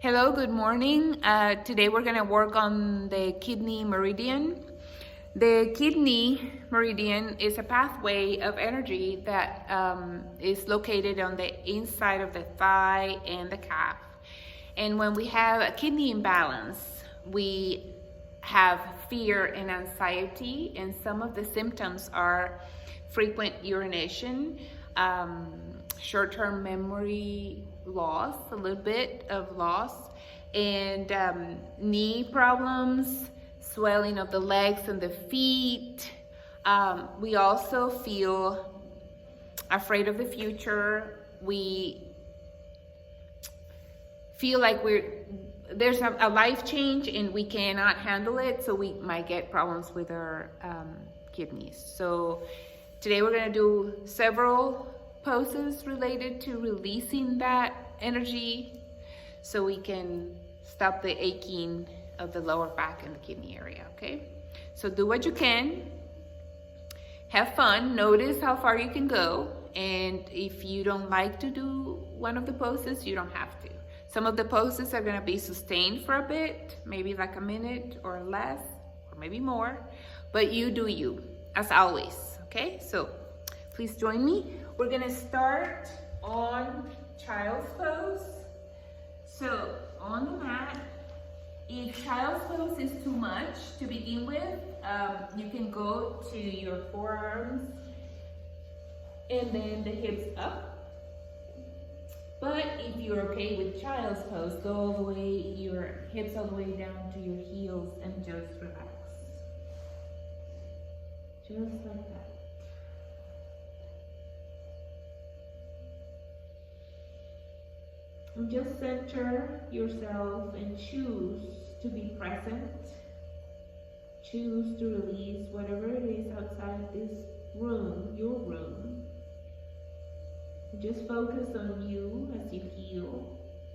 Hello, good morning. Today we're going to work on the kidney meridian. The kidney meridian is a pathway of energy that is located on the inside of the thigh and the calf. And when we have a kidney imbalance, we have fear and anxiety, and some of the symptoms are frequent urination, short-term memory loss, a little bit of loss, and knee problems, swelling of the legs and the feet. We also feel afraid of the future. We feel like there's a life change and we cannot handle it, so we might get problems with our kidneys. So today we're going to do several poses related to releasing that energy so we can stop the aching of the lower back and the kidney area, okay? So do what you can, have fun, notice how far you can go, and if you don't like to do one of the poses, you don't have to. Some of the poses are gonna be sustained for a bit, maybe like a minute or less, or maybe more, but you do you, as always, okay? So please join me. We're gonna start on child's pose. So on the mat, if child's pose is too much to begin with, you can go to your forearms and then the hips up. But if you're okay with child's pose, go all the way, your hips all the way down to your heels and just relax. Just like that. And just center yourself and choose to be present. Choose to release whatever it is outside this room, your room. Just focus on you as you heal,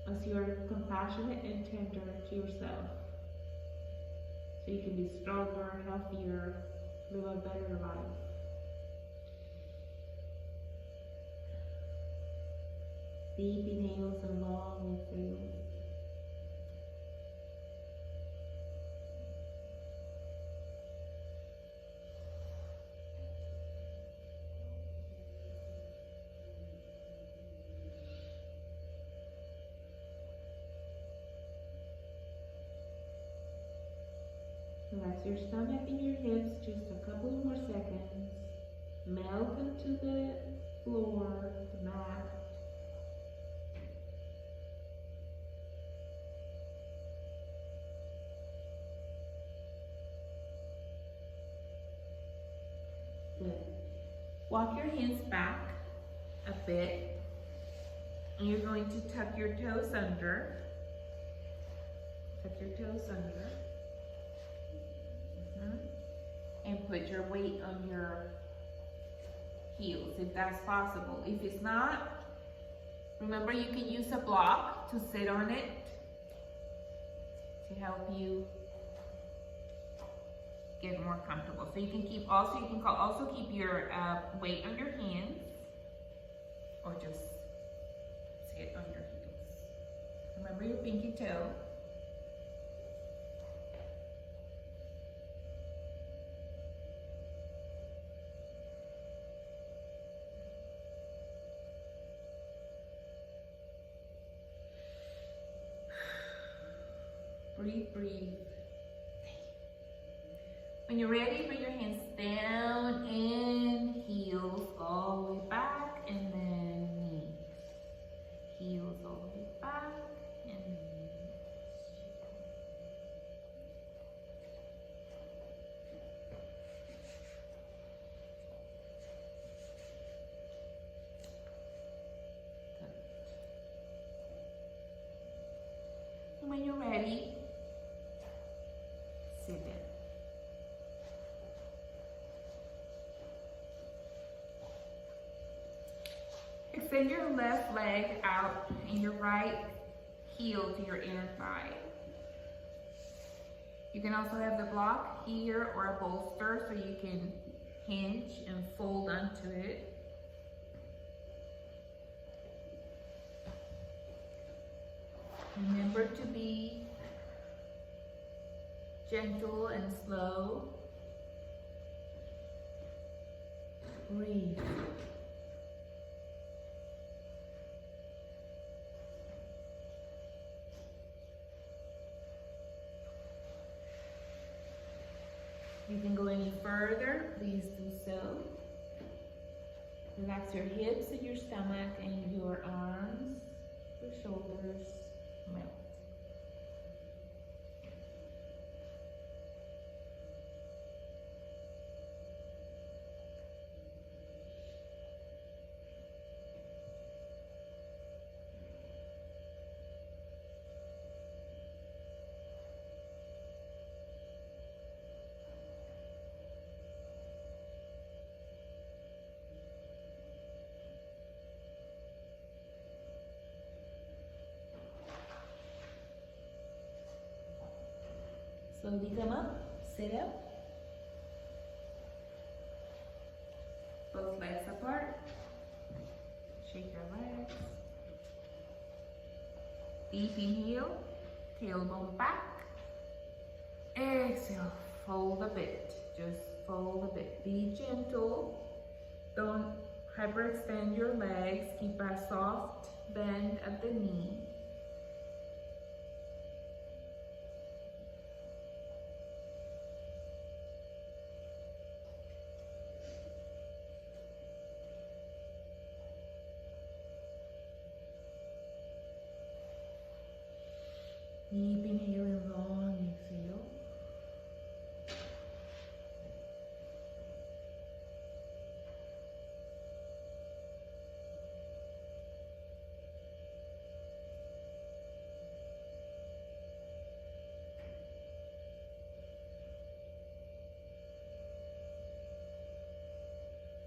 as you're compassionate and tender to yourself. So you can be stronger, healthier, live a better life. Deep inhales and long exhales. Relax your stomach and your hips just a couple more seconds. Melt into the floor, the mat. Good. Walk your hands back a bit, and you're going to tuck your toes under. Tuck your toes under. And put your weight on your heels if that's possible. If it's not, remember you can use a block to sit on it to help you get more comfortable. So you can keep also keep your weight on your hands, or just sit on your heels. Remember your pinky toe. Breathe, breathe. When you're ready, bring your hands down and heels all the way back, and then knees. Heels all the way back and knees. Good. And when you're ready, sit down. Extend your left leg out and your right heel to your inner thigh. You can also have the block here or a bolster so you can hinge and fold onto it. Remember to be gentle and slow. Breathe. You can go any further, please do so. Relax your hips and your stomach and your arms, your shoulders melt. Slowly come up, sit up. Both legs apart. Shake your legs. Deep inhale, tailbone back. Exhale, fold a bit. Just fold a bit. Be gentle. Don't hyperextend your legs. Keep a soft bend at the knee. Deep inhale and long exhale.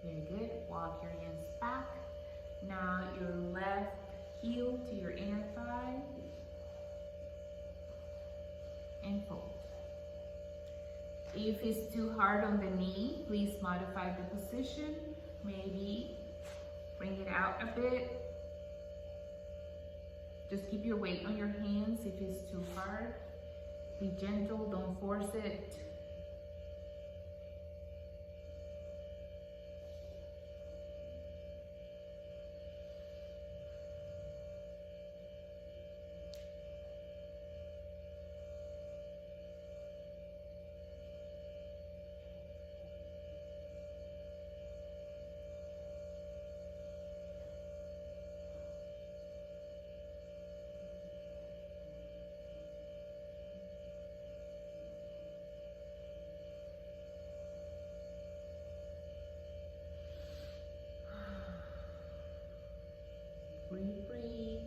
Very good. Walk your hands back. Now your left heel to your inner thigh. And fold. If it's too hard on the knee, please modify the position. Maybe bring it out a bit. Just keep your weight on your hands if it's too hard. Be gentle, don't force it. Breathe, breathe.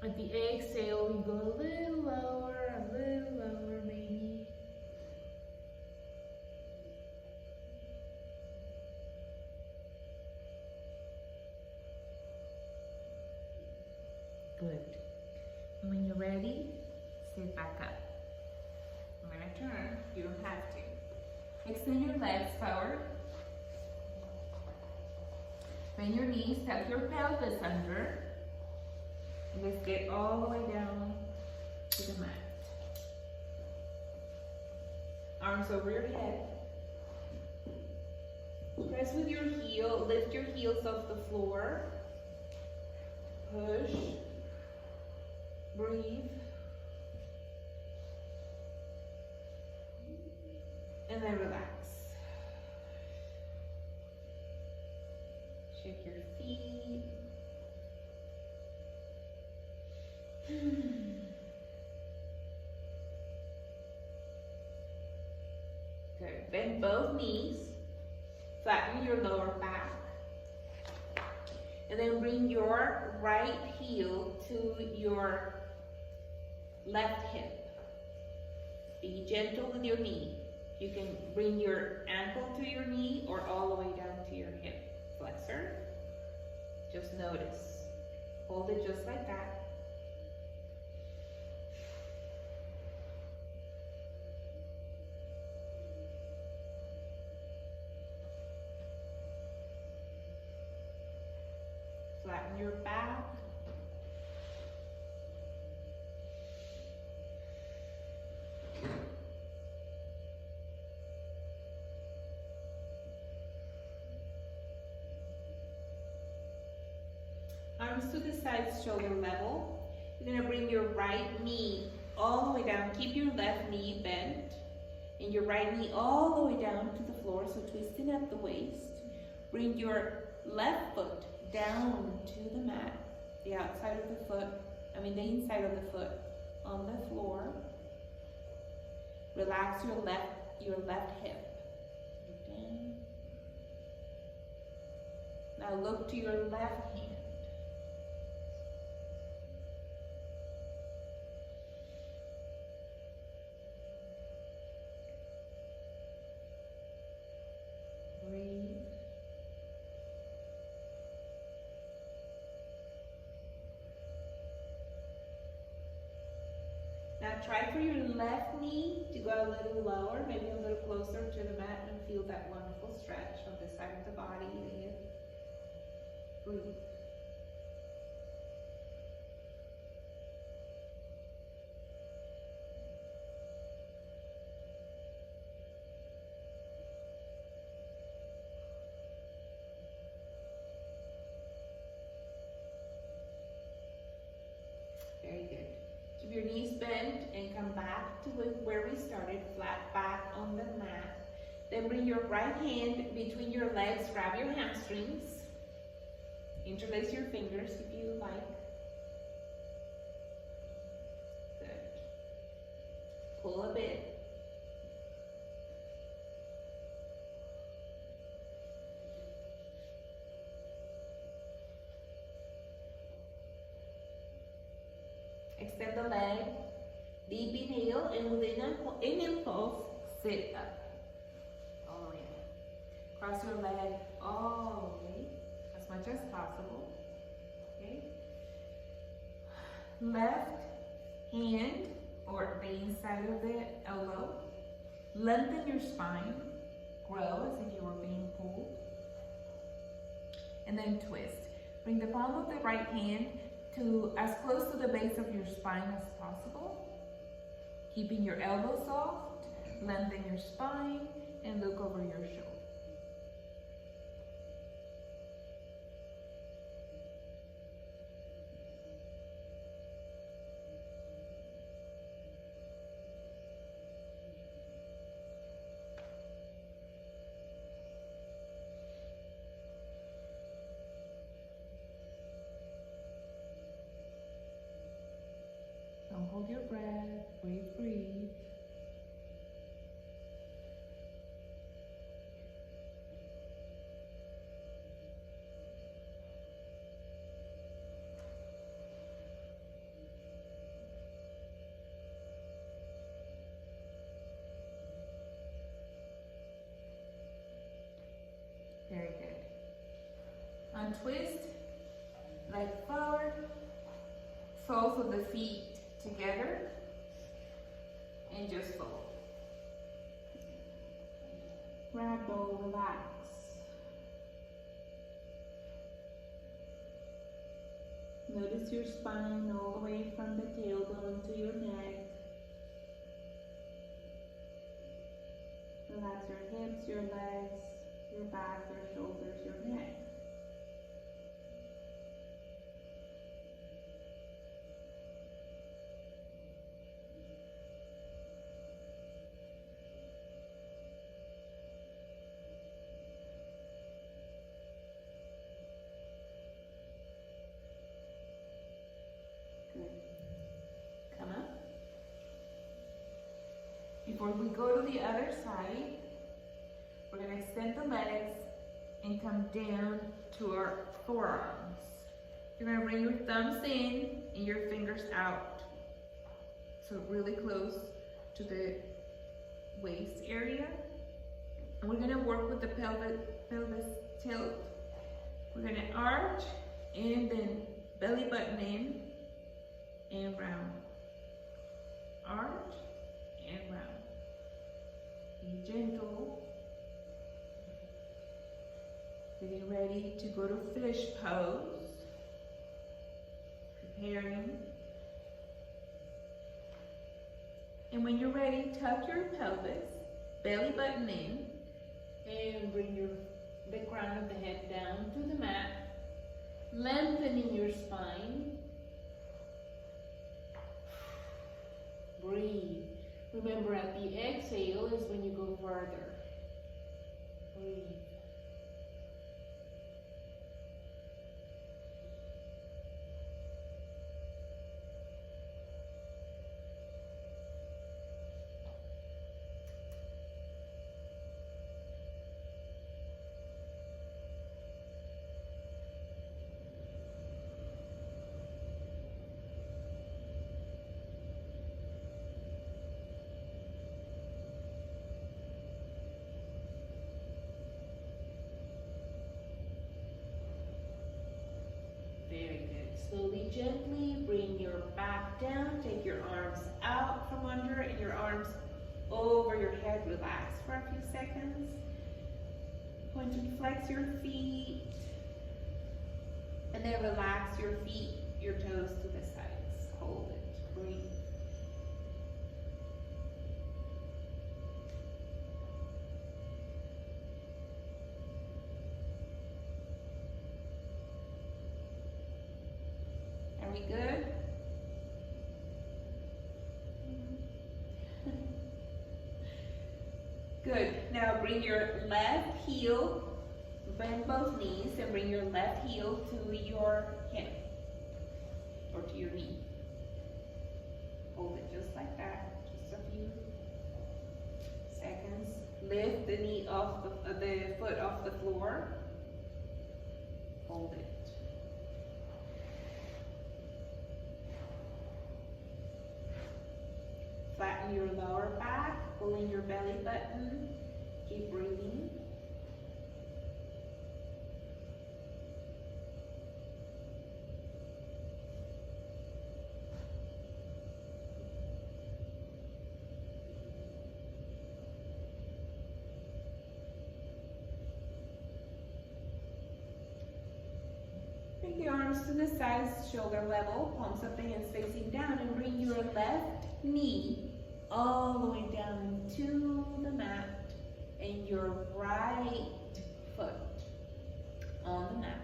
At the exhale, you go a little lower maybe. Good. And when you're ready, sit back up. I'm gonna turn, you don't have to. Extend your legs forward. Bend your knees, tuck your pelvis under. And let's get all the way down to the mat. Arms over your head. Press with your heel, lift your heels off the floor. Push. Breathe. And then relax. Shake your feet. Good. Bend both knees. Flatten your lower back. And then bring your right heel to your left hip. Be gentle with your knee. You can bring your ankle to your knee or all the way down to your hip flexor. Just notice. Hold it just like that. Flatten your back. arms to the sides, shoulder level. You're gonna bring your right knee all the way down. Keep your left knee bent and your right knee all the way down to the floor, so twisting at the waist. Bring your left foot down to the mat, the outside of the foot, the inside of the foot on the floor. Relax your left hip. Down. Now look to your left hand. Breathe. Now try for your left knee to go a little lower, maybe a little closer to the mat, and feel that wonderful stretch on the side of the body, the hip. Breathe. Very good. Keep your knees bent and come back to where we started, flat back on the mat. Then bring your right hand between your legs, grab your hamstrings, interlace your fingers if you like. Good. Pull a bit. Extend the leg, deep inhale, and with an impulse, sit up. All the way up. Cross your leg all the way, as much as possible. Okay. Left hand, or the inside of the elbow, lengthen your spine, grow as if you were being pulled. And then twist. Bring the palm of the right hand to as close to the base of your spine as possible, keeping your elbow soft, lengthen your spine, and look over your shoulder. Don't hold your breath, breathe, breathe. Very good. Untwist, leg forward, soles of the feet together, and just fold. Ragdoll, relax. Notice your spine all the way from the tailbone to your neck. Relax your hips, your legs, your back, your shoulders, your neck. Come up. Before we go to the other side, we're going to extend the legs and come down to our forearms. You're going to bring your thumbs in and your fingers out. So really close to the waist area. And we're going to work with the pelvis tilt. We're going to arch and then belly button in and round. Arch and round. Be gentle. Getting ready to go to fish pose. Preparing. And when you're ready, tuck your pelvis, belly button in, and bring the crown of the head down to the mat. Lengthening your spine. Breathe. Remember, at the exhale is when you go further. Breathe. Very good. Slowly, gently bring your back down. Take your arms out from under and your arms over your head. Relax for a few seconds. Going to flex your feet. And then relax your feet, your toes to the sides. Hold it. Breathe. Are we good? Good. Now bring your left heel, bend both knees, and bring your left heel to your hip or to your knee. Hold it just like that, just a few seconds. Lift the knee off the foot off the floor. Hold it. Flatten your lower back, pull in your belly button. Keep breathing. Bring the arms to the sides, shoulder level, palms of the hands facing down, and bring your left knee all the way down to the mat and your right foot on the mat.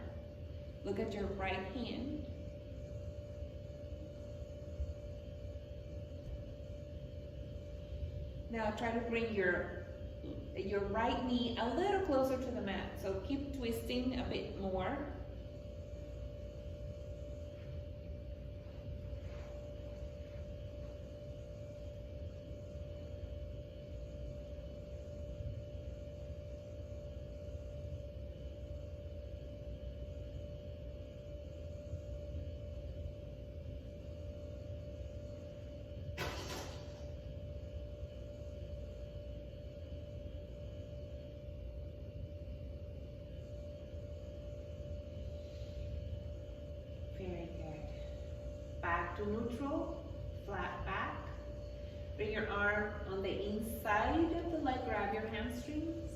Look at your right hand. Now try to bring your right knee a little closer to the mat. So keep twisting a bit more. Very good. Back to neutral, flat back. Bring your arm on the inside of the leg, grab your hamstrings.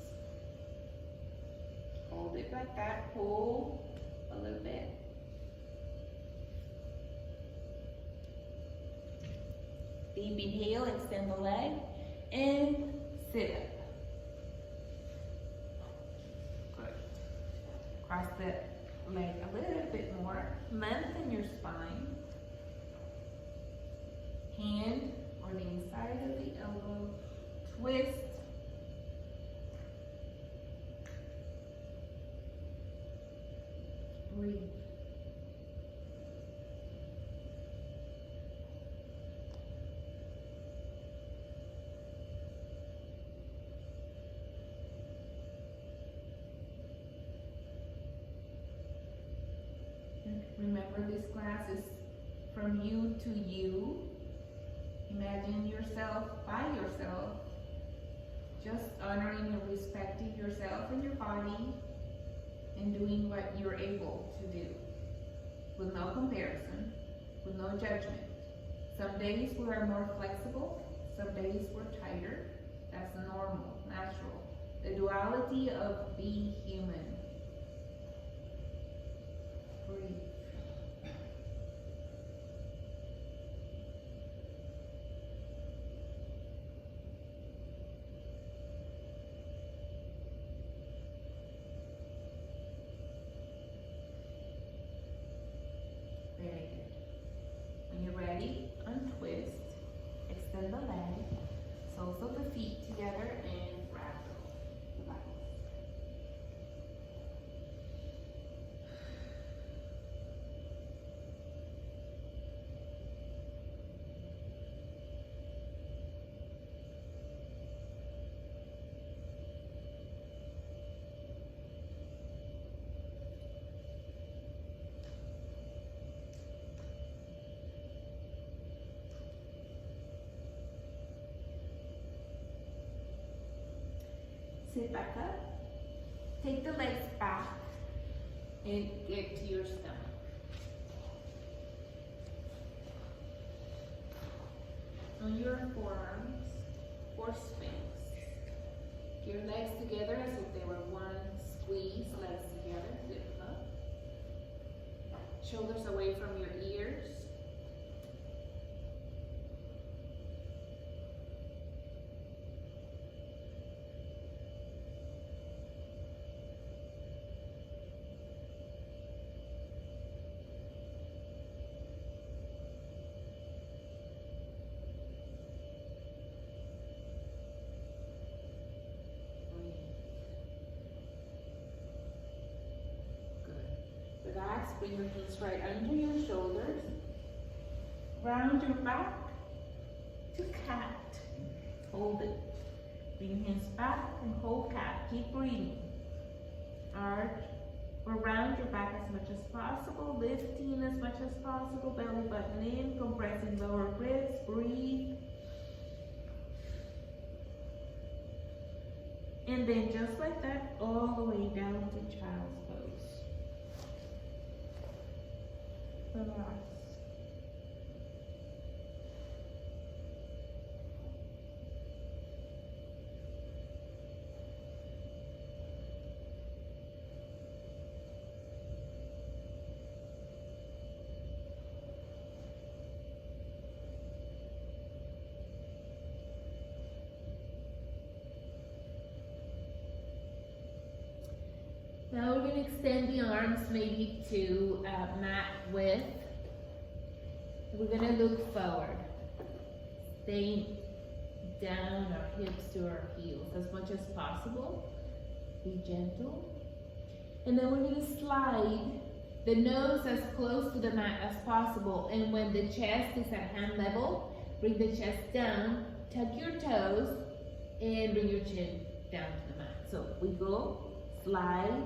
Hold it like that, pull a little bit. Deep inhale, extend the leg, and sit up. Good. Cross the leg a little bit more. Lengthen your spine. Hand on the inside of the elbow. Twist. Breathe. Remember, this class is from you to you. Imagine yourself by yourself, just honoring and respecting yourself and your body and doing what you're able to do with no comparison, with no judgment. Some days we are more flexible, some days we're tighter. That's normal, natural. The duality of being human. Breathe. Sit back up. Take the legs back and get to your stomach. On your forearms, for Sphinx. Your legs together as if they were one. Squeeze legs together, zip up. Shoulders away from your ears. Relax, bring your hands right under your shoulders. Round your back to cat. Hold it. Bring your hands back and hold cat. Keep breathing. Arch or round your back as much as possible. Lifting as much as possible. Belly button in. Compressing lower ribs. Breathe. And then just like that, all the way down to child's pose. Relax. Now we're going to extend the arms maybe to mat width. We're going to look forward, staying down our hips to our heels as much as possible. Be gentle. And then we're going to slide the nose as close to the mat as possible. And when the chest is at hand level, bring the chest down, tuck your toes, and bring your chin down to the mat. So we go, slide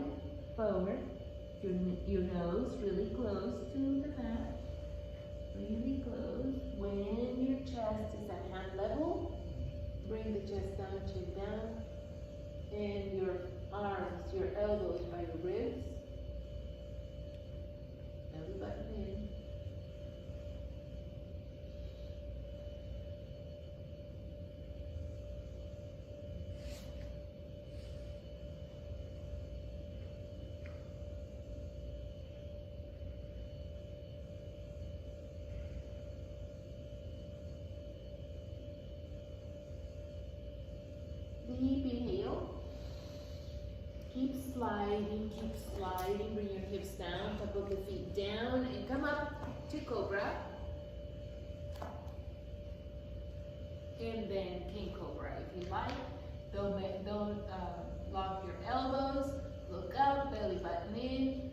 forward, your nose really close to the mat, really close. When your chest is at hand level, bring the chest down, chin down, and your arms, your elbows by your ribs, belly button in. Deep inhale. Keep sliding, bring your hips down, top of the feet down, and come up to Cobra. And then King Cobra if you like. Don't lock your elbows, look up, belly button in.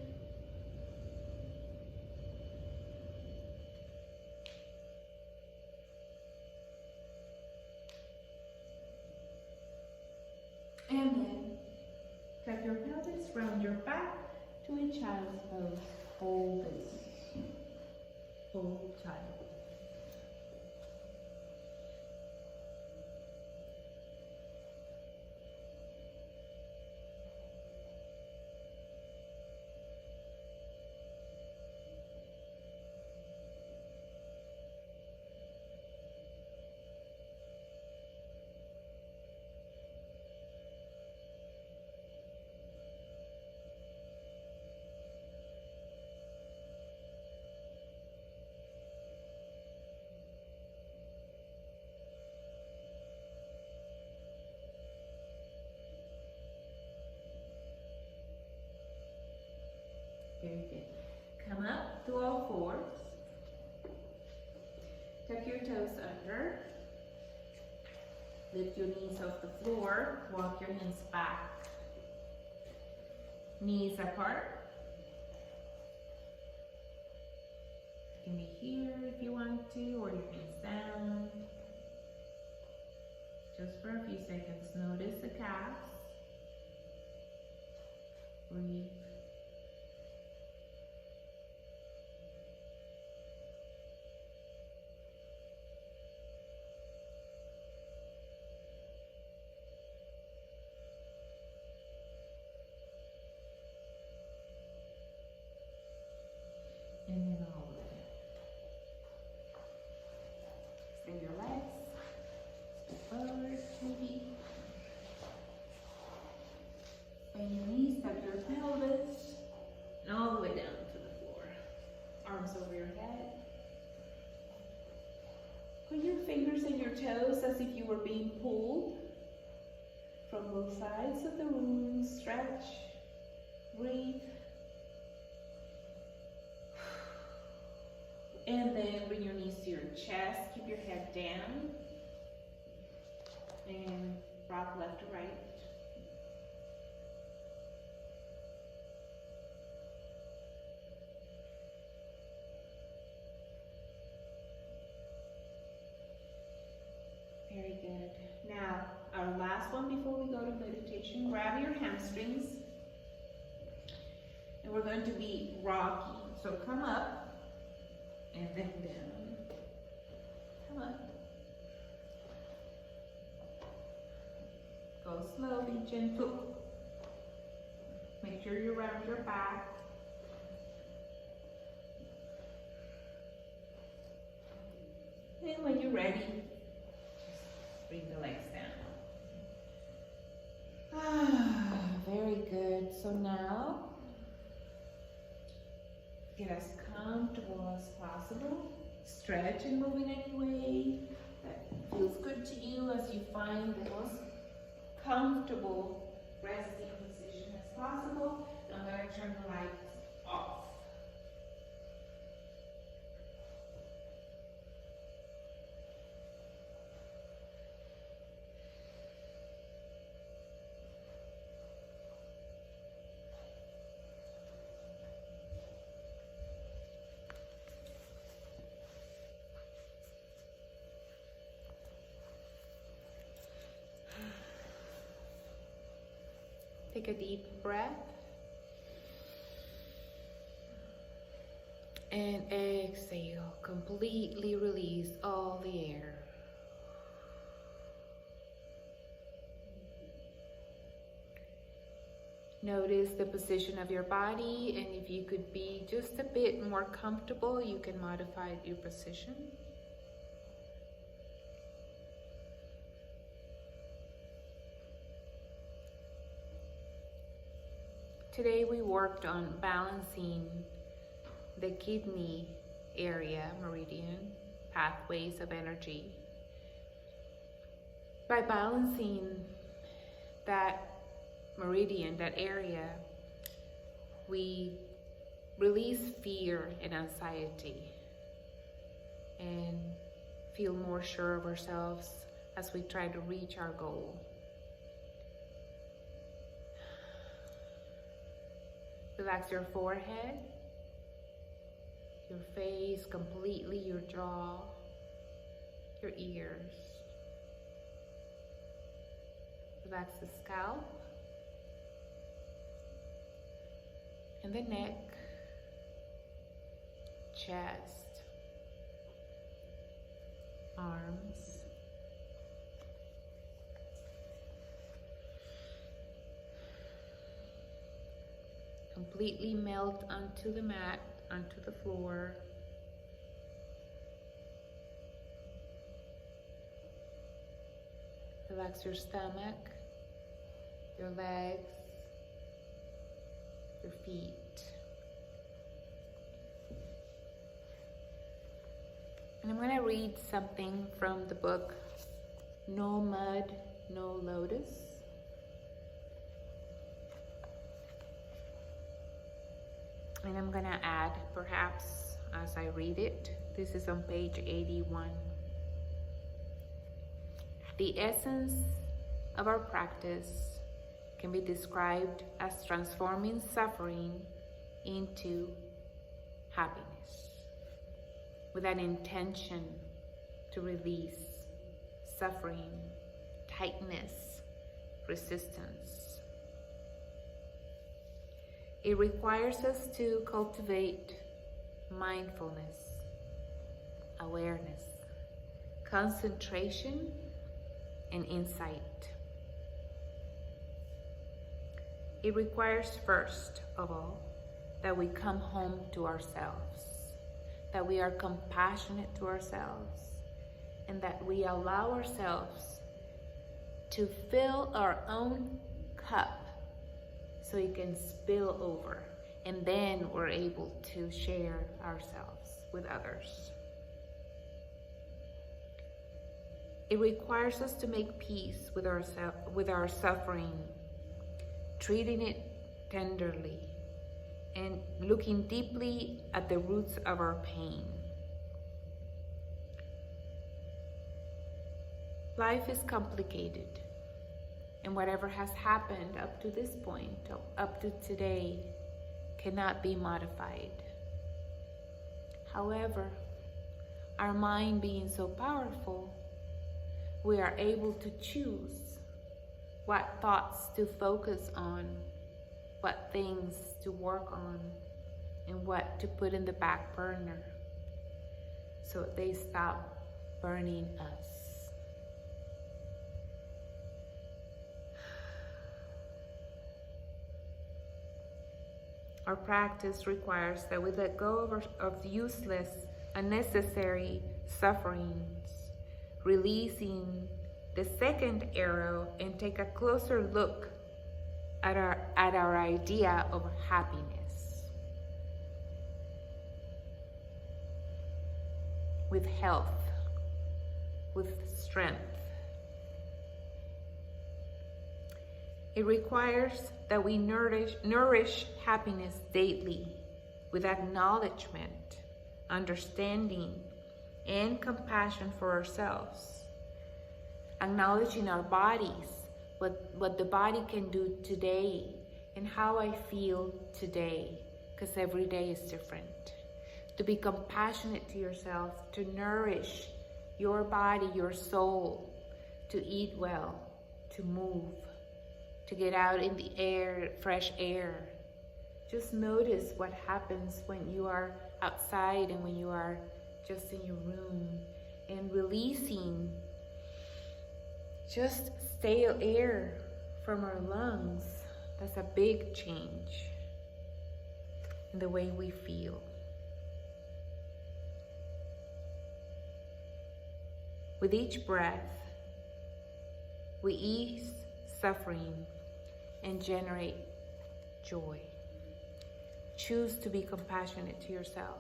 And then tuck your pelvis, round your back to a child's pose. Hold this. Hold child. Very good. Come up to all fours. Tuck your toes under. Lift your knees off the floor. Walk your hands back. Knees apart. You can be here if you want to, or your hands down. Just for a few seconds. Notice the calves. Breathe. over your head. Put your fingers and your toes as if you were being pulled from both sides of the room. Stretch, breathe. And then bring your knees to your chest. Keep your head down. And rock left to right. Very good. Now, our last one before we go to meditation, grab your hamstrings. And we're going to be rocking. So come up and then down. Come up. Go slowly, gentle. Make sure you round your back. And when you're ready, just bring the legs down. Very good. So now, get as comfortable as possible. Stretch and move in any way that feels good to you as you find the most comfortable resting position as possible. I'm going to turn the lights off. Take a deep breath and exhale. Completely release all the air. Notice the position of your body, and if you could be just a bit more comfortable, you can modify your position. Today we worked on balancing the kidney area, meridian, pathways of energy. By balancing that meridian, that area, we release fear and anxiety and feel more sure of ourselves as we try to reach our goal. Relax your forehead, your face completely, your jaw, your ears. Relax the scalp and the neck, chest, arms. Completely melt onto the mat, onto the floor. Relax your stomach, your legs, your feet. And I'm going to read something from the book No Mud, No Lotus. And I'm going to add, perhaps, as I read it. This is on page 81. The essence of our practice can be described as transforming suffering into happiness, with an intention to release suffering, tightness, resistance. It requires us to cultivate mindfulness, awareness, concentration, and insight. It requires, first of all, that we come home to ourselves, that we are compassionate to ourselves, and that we allow ourselves to fill our own cup so it can spill over, and then we're able to share ourselves. with others. It requires us to make peace with our suffering, treating it tenderly, and looking deeply at the roots of our pain. Life is complicated, and whatever has happened up to this point, up to today, cannot be modified. However, our mind being so powerful, we are able to choose what thoughts to focus on, what things to work on, and what to put in the back burner so they stop burning us. Our practice requires that we let go of useless, unnecessary sufferings, releasing the second arrow, and take a closer look at our idea of happiness. With health, with strength. It requires that we nourish happiness daily with acknowledgement, understanding, and compassion for ourselves. Acknowledging our bodies, what the body can do today, and how I feel today, because every day is different. To be compassionate to yourself, to nourish your body, your soul, to eat well, to move, to get out in the air, fresh air. Just notice what happens when you are outside and when you are just in your room, and releasing just stale air from our lungs. That's a big change in the way we feel. With each breath, we ease suffering and generate joy. Choose to be compassionate to yourself.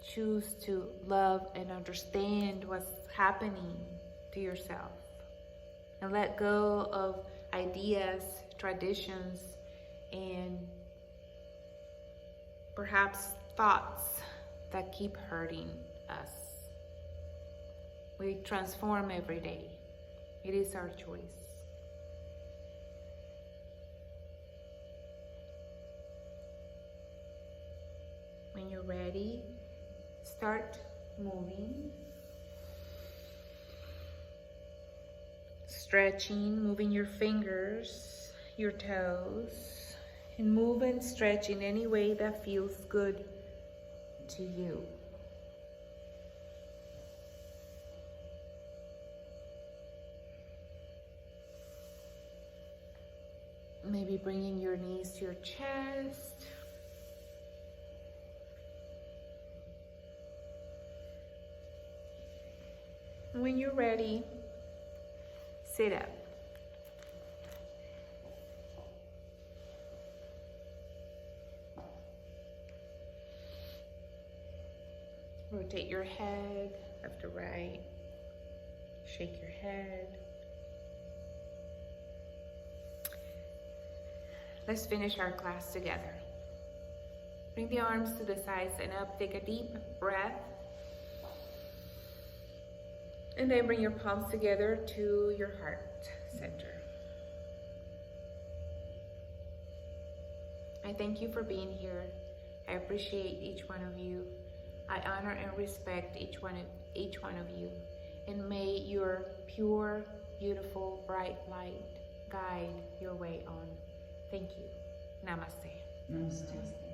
Choose to love and understand what's happening to yourself. And let go of ideas, traditions, and perhaps thoughts that keep hurting us. We transform every day. It is our choice. When you're ready, start moving, stretching, moving your fingers, your toes, and move and stretch in any way that feels good to you. Maybe bringing your knees to your chest. When you're ready, sit up. Rotate your head left to right. Shake your head. Let's finish our class together. Bring the arms to the sides and up. Take a deep breath. And then bring your palms together to your heart center. I thank you for being here. I appreciate each one of you. I honor and respect each one of you. And may your pure, beautiful, bright light guide your way on. Thank you. Namaste. Namaste.